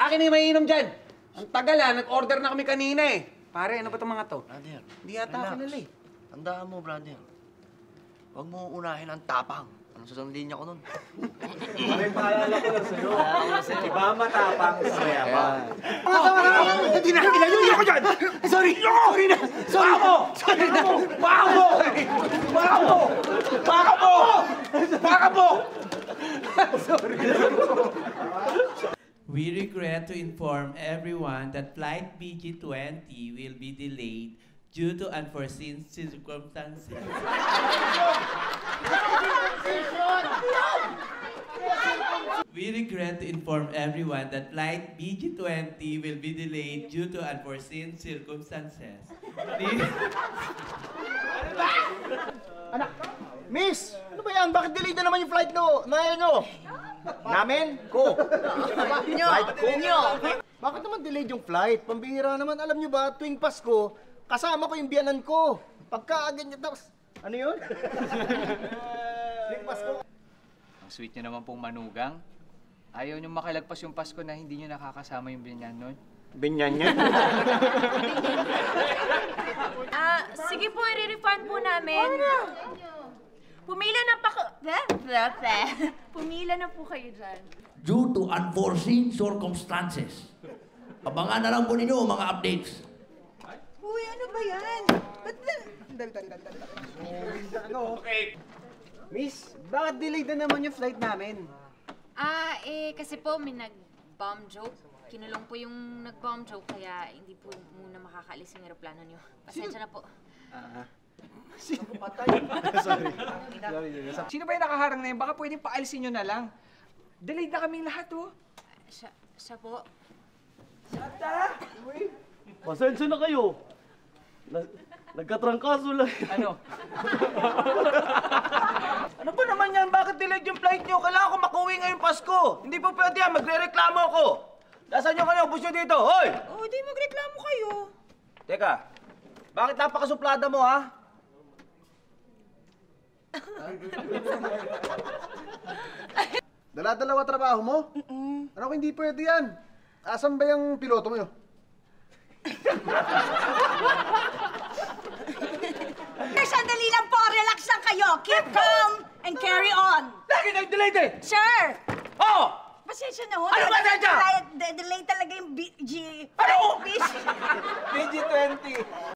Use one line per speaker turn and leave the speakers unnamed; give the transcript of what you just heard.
Akin na yung mainom dyan. Ang tagal nag-order na kami kanina eh. Pare, ano ba itong mga to?
Brother,
Hindi yata ako nila eh.
Tandaan mo, brother. Huwag mo unahin ang tapang. Anong susundin niya ko nun?
May paalala ko lang sa'yo. Iba matapang sa yaman.
Hindi na, nilayuyo ko dyan! Sorry! Sorry na! Sorry mo! Sorry na! Baka mo! Baka mo! Baka mo! Baka mo! Sorry.
We regret to inform everyone that Flight BG20 will be delayed due to unforeseen circumstances. We regret to inform everyone that Flight BG20 will be delayed due to unforeseen circumstances.
Anak! Miss! Ano ba yan? Bakit delayed na naman yung flight nyo? Namin? Ko! Flight ko? Bakit naman delayed yung flight? Pambihira naman. Alam nyo ba, tuwing Pasko, kasama ko yung biyanan ko. Pagka-agad niya tapos... Ano yun? Tuwing Pasko.
Ang sweet nyo naman pong manugang. Ayaw nyo makilagpas yung Pasko na hindi nyo nakakasama yung binyan nun.
Binyan niya?
Sige po, i-refund po namin. Pumila na po kayo dyan.
Due to unforeseen circumstances. Abangan na lang po ninyo mga updates.
Uy, ano ba yan? Ba't
Okay. Miss, bakit delayed na naman yung flight namin?
Kasi po may nag-bomb joke. Kinulong po yung nag-bomb joke, kaya hindi po muna makakaalis yung aeroplano niyo. Pasensya na po.
Sino patay? Sorry.
Sino ba yung nakaharang na yun? Baka pwedeng paalisin nyo na lang. Delayed na kaming lahat, oh.
Siya po.
Pasensya na kayo. Nagkatrangkaso lang.
Ano?
Ano ba naman yan? Bakit delayed yung flight nyo? Kailangan ko makauwi ngayong Pasko. Hindi po pwede yan. Magre-reklamo ako. Nasaan yung kanya? Ubus nyo dito. Hoy!
Oh, di magreklamo kayo.
Teka, bakit napakasuplada mo, ha?
Dala-dalawa trabaho mo? Ano kung hindi pwede yan? Asan ba yung piloto mo yun?
Sandali lang po, relax lang kayo. Keep calm and carry on.
Lagi nag-delayed eh!
Sir!
Oo!
Pasensya na ho.
Ano ba, Deja?
Delay talaga yung
Ano?
BG20.
BG20.